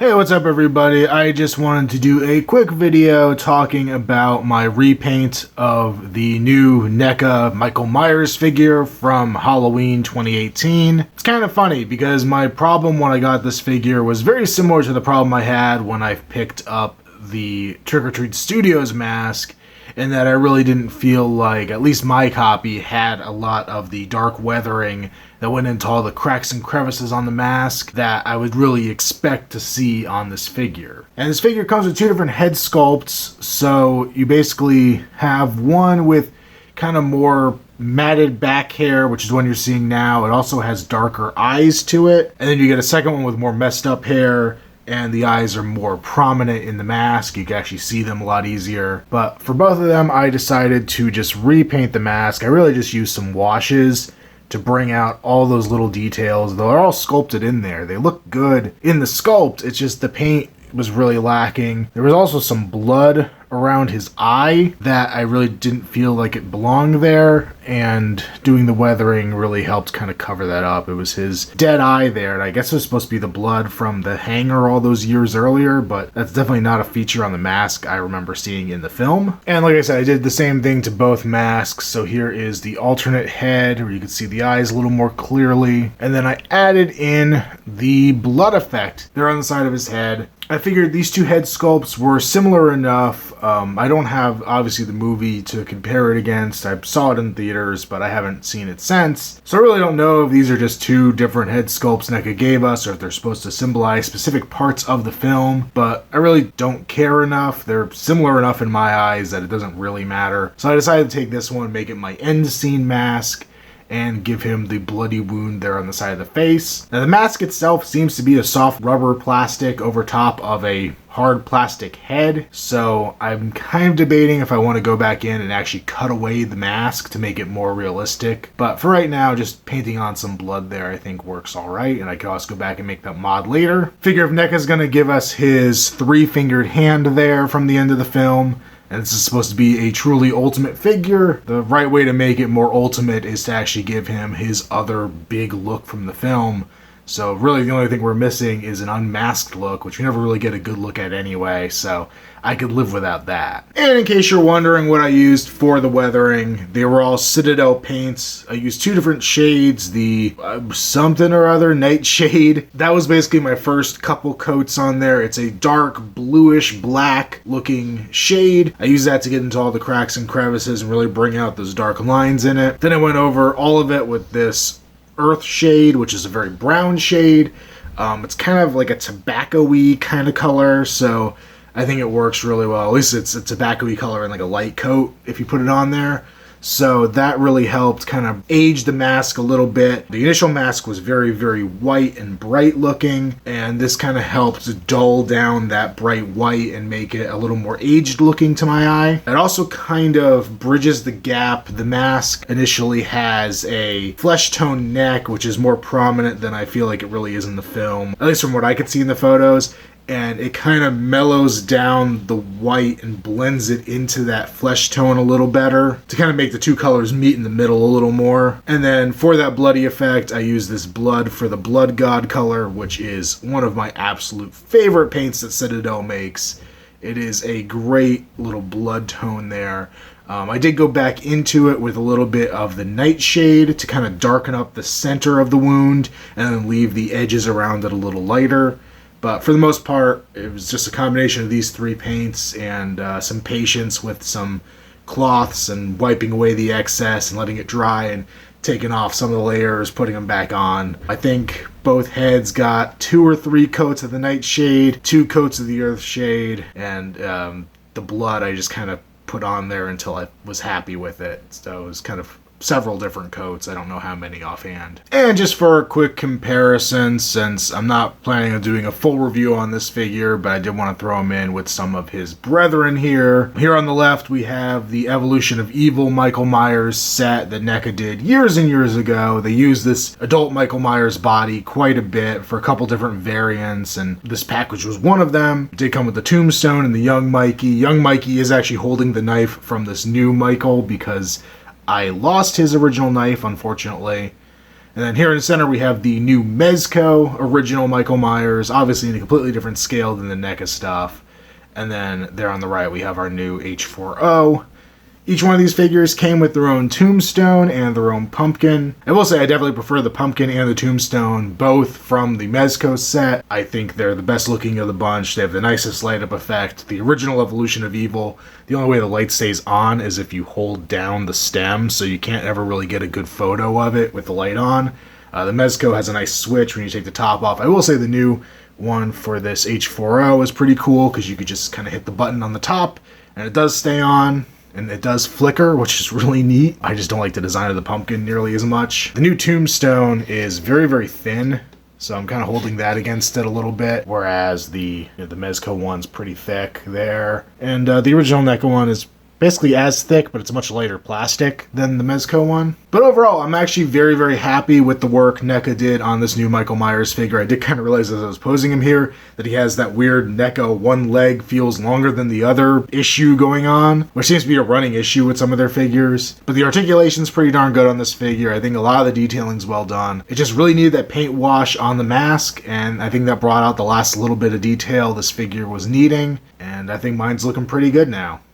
Hey, what's up everybody? I just wanted to do a quick video talking about my repaint of the new NECA Michael Myers figure from Halloween 2018. It's kind of funny because my problem when I got this figure was very similar to the problem I had when I picked up the Trick or Treat Studios mask, in that I really didn't feel like, at least my copy, had a lot of the dark weathering that went into all the cracks and crevices on the mask that I would really expect to see on this figure. And this figure comes with two different head sculpts, so you basically have one with kind of more matted back hair, which is the one you're seeing now. It also has darker eyes to it, and then you get a second one with more messed up hair, and the eyes are more prominent in the mask. You can actually see them a lot easier. But for both of them, I decided to just repaint the mask. I really just used some washes to bring out all those little details. They're all sculpted in there. They look good in the sculpt. It's just the paint was really lacking. There was also some blood around his eye that I really didn't feel like it belonged there, and doing the weathering really helped kind of cover that up. It was his dead eye there, and I guess it was supposed to be the blood from the hanger all those years earlier, but that's definitely not a feature on the mask I remember seeing in the film. And like I said, I did the same thing to both masks. So here is the alternate head where you can see the eyes a little more clearly, and then I added in the blood effect there on the side of his head. I figured these two head sculpts were similar enough. I don't have, obviously, the movie to compare it against. I saw it in theaters, but I haven't seen it since. So I really don't know if these are just two different head sculpts NECA gave us, or if they're supposed to symbolize specific parts of the film, but I really don't care enough. They're similar enough in my eyes that it doesn't really matter. So I decided to take this one, make it my end scene mask, and give him the bloody wound there on the side of the face. Now the mask itself seems to be a soft rubber plastic over top of a hard plastic head, so I'm kind of debating if I want to go back in and actually cut away the mask to make it more realistic. But for right now, just painting on some blood there I think works alright, and I could also go back and make that mod later. Figure if NECA's going to give us his three-fingered hand there from the end of the film, and this is supposed to be a truly ultimate figure, the right way to make it more ultimate is to actually give him his other big look from the film. So really the only thing we're missing is an unmasked look, which we never really get a good look at anyway, so I could live without that. And in case you're wondering what I used for the weathering, they were all Citadel paints. I used two different shades, the something or other nightshade. That was basically my first couple coats on there. It's a dark bluish black looking shade. I used that to get into all the cracks and crevices and really bring out those dark lines in it. Then I went over all of it with this earth shade, which is a very brown shade. It's kind of like a tobacco-y kind of color, so I think it works really well. At least it's a tobacco-y color in like a light coat if you put it on there. So that really helped kind of age the mask a little bit. The initial mask was very, very white and bright looking, and this kind of helped dull down that bright white and make it a little more aged looking to my eye. It also kind of bridges the gap. The mask initially has a flesh tone neck, which is more prominent than I feel like it really is in the film, at least from what I could see in the photos. And it kind of mellows down the white and blends it into that flesh tone a little better to kind of make the two colors meet in the middle a little more. And then for that bloody effect, I use this blood for the Blood God color, which is one of my absolute favorite paints that Citadel makes. It is a great little blood tone there. I did go back into it with a little bit of the nightshade to kind of darken up the center of the wound and then leave the edges around it a little lighter. But for the most part, it was just a combination of these three paints and some patience with some cloths and wiping away the excess and letting it dry and taking off some of the layers, putting them back on. I think both heads got 2 or 3 coats of the nightshade, 2 coats of the earth shade, and the blood I just kind of put on there until I was happy with it. So it was kind of several different coats. I don't know how many offhand. And just for a quick comparison, since I'm not planning on doing a full review on this figure, but I did want to throw him in with some of his brethren here. Here on the left, we have the Evolution of Evil Michael Myers set that NECA did years and years ago. They used this adult Michael Myers body quite a bit for a couple different variants, and this package was one of them. It did come with the tombstone and the young Mikey. Young Mikey is actually holding the knife from this new Michael because I lost his original knife, unfortunately. And then here in the center we have the new Mezco original Michael Myers, obviously in a completely different scale than the NECA stuff. And then there on the right we have our new H4O. Each one of these figures came with their own tombstone and their own pumpkin. I will say I definitely prefer the pumpkin and the tombstone, both from the Mezco set. I think they're the best looking of the bunch. They have the nicest light up effect. The original Evolution of Evil, the only way the light stays on is if you hold down the stem, so you can't ever really get a good photo of it with the light on. The Mezco has a nice switch when you take the top off. I will say the new one for this H4O is pretty cool because you could just kind of hit the button on the top and it does stay on. And it does flicker, which is really neat. I just don't like the design of the pumpkin nearly as much. The new tombstone is very, very thin, so I'm kind of holding that against it a little bit, whereas the Mezco one's pretty thick there. And the original NECA one is basically as thick, but it's a much lighter plastic than the Mezco one. But overall, I'm actually very, very happy with the work NECA did on this new Michael Myers figure. I did kind of realize as I was posing him here that he has that weird NECA one leg feels longer than the other issue going on, which seems to be a running issue with some of their figures. But the articulation's pretty darn good on this figure. I think a lot of the detailing's well done. It just really needed that paint wash on the mask, and I think that brought out the last little bit of detail this figure was needing, and I think mine's looking pretty good now.